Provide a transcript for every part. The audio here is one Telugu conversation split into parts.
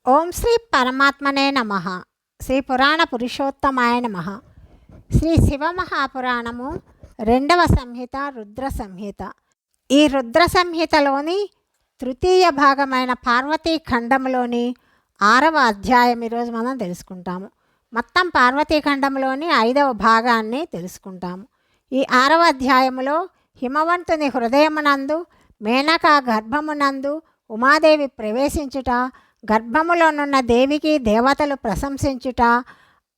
ఓం శ్రీ పరమాత్మనే నమ. శ్రీ పురాణ పురుషోత్తమాయ నమ. శ్రీ శివమహాపురాణము 2వ సంహిత రుద్ర సంహిత. ఈ రుద్ర సంహితలోని తృతీయ భాగమైన పార్వతీ ఖండంలోని 6వ అధ్యాయం ఈరోజు మనం తెలుసుకుంటాము. మొత్తం పార్వతీ ఖండంలోని 5వ భాగాన్ని తెలుసుకుంటాము. ఈ 6వ అధ్యాయములో హిమవంతుని హృదయమునందు మేనక గర్భమునందు ఉమాదేవి ప్రవేశించుట, గర్భములోనున్న దేవికి దేవతలు ప్రశంసించుట,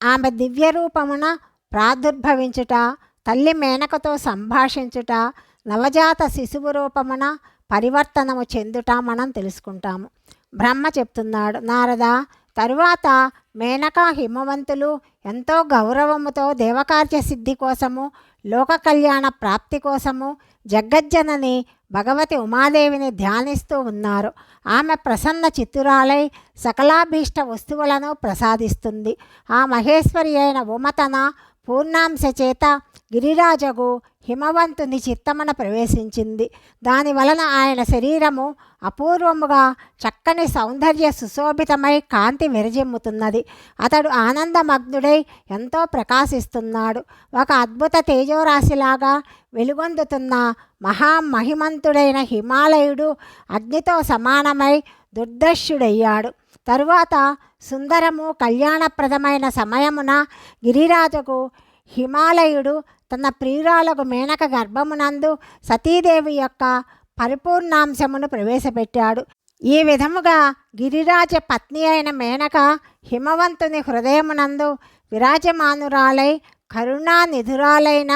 ఆమె దివ్యరూపమున ప్రాదుర్భవించుట, తల్లి మేనకతో సంభాషించుట, నవజాత శిశువు రూపమున పరివర్తనము చెందుట మనం తెలుసుకుంటాము. బ్రహ్మ చెప్తున్నాడు, నారద, తరువాత మేనక హిమవంతులు ఎంతో గౌరవముతో దేవకార్య సిద్ధి కోసము, లోక కళ్యాణ ప్రాప్తి కోసము జగజ్జనని భగవతి ఉమాదేవిని ధ్యానిస్తూ ఉన్నారు. ఆమె ప్రసన్న చిత్తురాలై సకలాభీష్ట వస్తువులను ప్రసాదిస్తుంది. ఆ మహేశ్వరి అయిన ఉమతన పూర్ణాంశ చేత గిరిరాజగు హిమవంతుని చిత్తమున ప్రవేశించింది. దానివలన ఆయన శరీరము అపూర్వముగా చక్కని సౌందర్య సుశోభితమై కాంతి విరజిమ్ముతున్నది. అతడు ఆనందమగ్నుడై ఎంతో ప్రకాశిస్తున్నాడు. ఒక అద్భుత తేజోరాశిలాగా వెలుగొందుతున్న మహామహిమంతుడైన హిమాలయుడు అగ్నితో సమానమై దుర్దర్శుడయ్యాడు. తరువాత సుందరము కళ్యాణప్రదమైన సమయమున గిరిరాజుకు హిమాలయుడు తన ప్రియురాలకు మేనక గర్భమునందు సతీదేవి యొక్క పరిపూర్ణాంశమును ప్రవేశపెట్టాడు. ఈ విధముగా గిరిరాజ పత్ని అయిన మేనక హిమవంతుని హృదయమునందు విరాజమానురాలై కరుణానిధురాలైన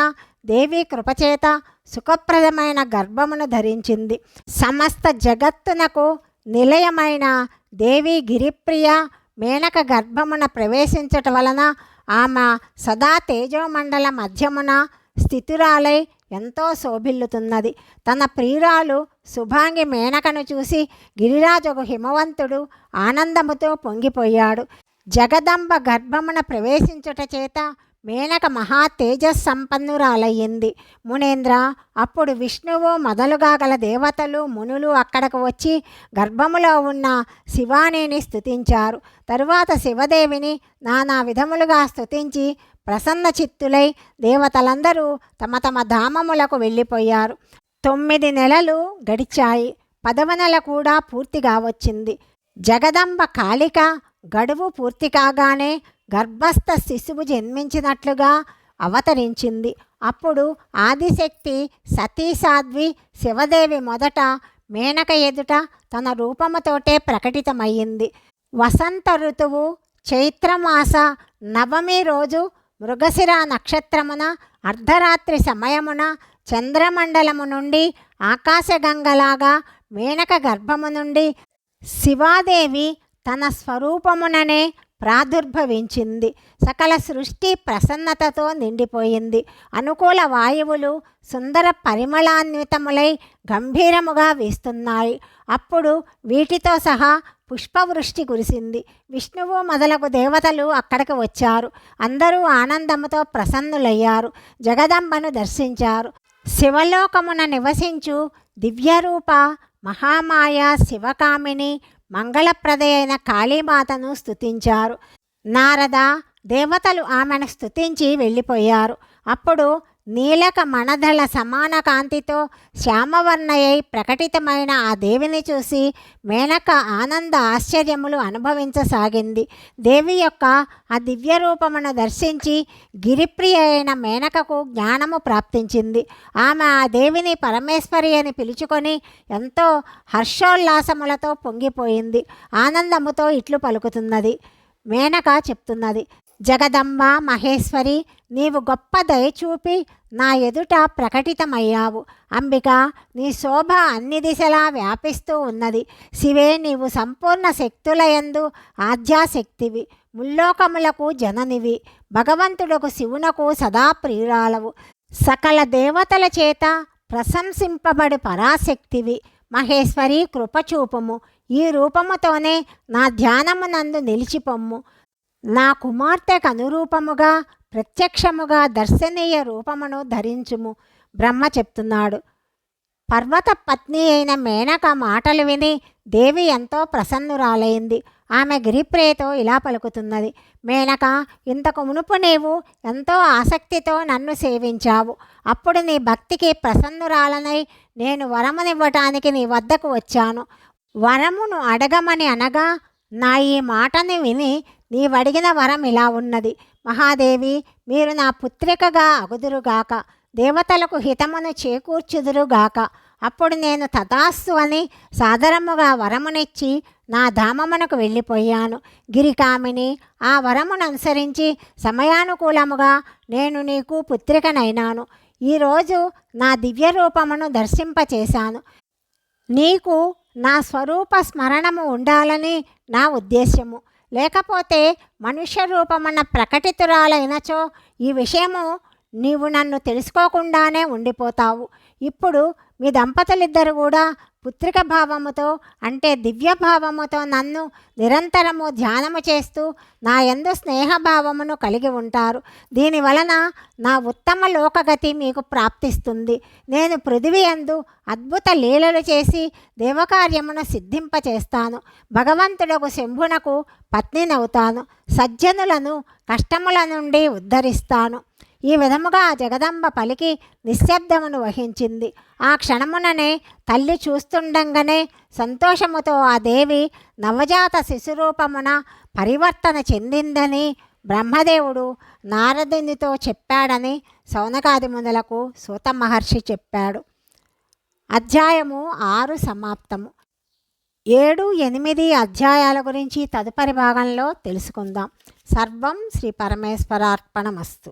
దేవి కృపచేత సుఖప్రదమైన గర్భమును ధరించింది. సమస్త జగత్తునకు నిలయమైన దేవి గిరిప్రియ మేనక గర్భమున ప్రవేశించట వలన ఆమె సదా తేజోమండల మధ్యమున స్థితురాలై ఎంతో శోభిల్లుతున్నది. తన ప్రియురాలు శుభాంగి మేనకను చూసి గిరిరాజుకు హిమవంతుడు ఆనందముతో పొంగిపోయాడు. జగదంబ గర్భమున ప్రవేశించుట చేత మేనక మహా తేజస్సంపన్నురాలయ్యింది. మునేంద్ర, అప్పుడు విష్ణువు మొదలుగా గల దేవతలు మునులు అక్కడకు వచ్చి గర్భములో ఉన్న శివానిని స్తుతించారు. తరువాత శివదేవిని నానా విధములుగా స్తుతించి ప్రసన్న చిత్తులై దేవతలందరూ తమ తమ ధామములకు వెళ్ళిపోయారు. 9 నెలలు గడిచాయి. 10వ నెల కూడా పూర్తిగా వచ్చింది. జగదంబ కాళిక గడువు పూర్తి కాగానే గర్భస్థ శిశువు జన్మించినట్లుగా అవతరించింది. అప్పుడు ఆదిశక్తి సతీసాధ్వి శివదేవి మొదట మేనక ఎదుట తన రూపముతోటే ప్రకటితమయ్యింది. వసంత ఋతువు చైత్రమాస నవమి రోజు మృగశిర నక్షత్రమున అర్ధరాత్రి సమయమున చంద్రమండలము నుండి ఆకాశగంగలాగా మేనక గర్భము నుండి శివాదేవి తన స్వరూపముననే ప్రాదుర్భవించింది. సకల సృష్టి ప్రసన్నతతో నిండిపోయింది. అనుకూల వాయువులు సుందర పరిమళాన్వితములై గంభీరముగా వీస్తున్నాయి. అప్పుడు వీటితో సహా పుష్పవృష్టి కురిసింది. విష్ణువు మొదలగు దేవతలు అక్కడికి వచ్చారు. అందరూ ఆనందముతో ప్రసన్నులయ్యారు. జగదంబను దర్శించారు. శివలోకమున నివసించు దివ్యరూప మహామాయ శివకామిని మంగళప్రదయైన కాళీమాతను స్తుతించారు. నారద, దేవతలు ఆమెను స్తుతించి వెళ్ళిపోయారు. అప్పుడు నీలక మణదళ సమాన కాంతితో శ్యామవర్ణయై ప్రకటితమైన ఆ దేవిని చూసి మేనక ఆనంద ఆశ్చర్యములు అనుభవించసాగింది. దేవి యొక్క ఆ దివ్యరూపమును దర్శించి గిరిప్రియ అయిన మేనకకు జ్ఞానము ప్రాప్తించింది. ఆమె ఆ దేవిని పరమేశ్వరి అని పిలుచుకొని ఎంతో హర్షోల్లాసములతో పొంగిపోయింది. ఆనందముతో ఇట్లు పలుకుతున్నది. మేనక చెప్తున్నది, జగదంబ మహేశ్వరి, నీవు గొప్ప దయచూపి నా ఎదుట ప్రకటితమయ్యావు. అంబిక, నీ శోభ అన్ని దిశలా వ్యాపిస్తూ ఉన్నది. శివే, నీవు సంపూర్ణ శక్తులయందు ఆద్యాశక్తివి, ముల్లోకములకు జననివి, భగవంతుడకు శివునకు సదా ప్రియురాలవు, సకల దేవతల చేత ప్రశంసింపబడి పరాశక్తివి. మహేశ్వరి, కృపచూపుము. ఈ రూపముతోనే నా ధ్యానమునందు నిలిచిపొమ్ము. నా కుమార్తెకు అనురూపముగా ప్రత్యక్షముగా దర్శనీయ రూపమును ధరించుము. బ్రహ్మ చెప్తున్నాడు. పర్వత పత్ని అయిన మేనక మాటలు విని దేవి ఎంతో ప్రసన్నురాలైంది. ఆమె గిరిప్రియతో ఇలా పలుకుతున్నది. మేనక, ఇంతకు మునుపు నీవు ఎంతో ఆసక్తితో నన్ను సేవించావు. అప్పుడు నీ భక్తికి ప్రసన్నురాలనై నేను వరమునివ్వటానికి నీ వద్దకు వచ్చాను. వరమును అడగమని అనగా నా ఈ మాటని విని నీవడిగిన వరం ఇలా ఉన్నది. మహాదేవి, మీరు నా పుత్రికగా అగుదురుగాక, దేవతలకు హితమును చేకూర్చుదురుగాక. అప్పుడు నేను తథాస్తు అని సాదరముగా వరమునిచ్చి నా ధామమునకు వెళ్ళిపోయాను. గిరికామిని, ఆ వరమును అనుసరించి సమయానుకూలముగా నేను నీకు పుత్రికనైనాను. ఈరోజు నా దివ్య రూపమును దర్శింపచేశాను. నీకు నా స్వరూప స్మరణము ఉండాలని నా ఉద్దేశ్యము. లేకపోతే మనుష్య రూపమన్న ప్రకటితురాలైనచో ఈ విషయము నీవు నన్ను తెలుసుకోకుండానే ఉండిపోతావు. ఇప్పుడు మీ దంపతులిద్దరు కూడా పుత్రిక భావముతో, అంటే దివ్యభావముతో నన్ను నిరంతరము ధ్యానము చేస్తూ నా యందు స్నేహభావమును కలిగి ఉంటారు. దీనివలన నా ఉత్తమ లోకగతి మీకు ప్రాప్తిస్తుంది. నేను పృథివీ యందు అద్భుత లీలలు చేసి దేవకార్యమును సిద్ధింపచేస్తాను. భగవంతుడకు శంభునకు పత్నినవుతాను. సజ్జనులను కష్టముల నుండి ఉద్ధరిస్తాను. ఈ విధముగా జగదంబ పలికి నిశ్శబ్దమును వహించింది. ఆ క్షణముననే తల్లి చూస్తుండగానే సంతోషముతో ఆ దేవి నవజాత శిశురూపమున పరివర్తన చెందిందని బ్రహ్మదేవుడు నారదునితో చెప్పాడని సౌనకాది మునులకు సూత మహర్షి చెప్పాడు. అధ్యాయము 6 సమాప్తము. 7, 8 అధ్యాయాల గురించి తదుపరి భాగంలో తెలుసుకుందాం. సర్వం శ్రీ పరమేశ్వరార్పణమస్తు.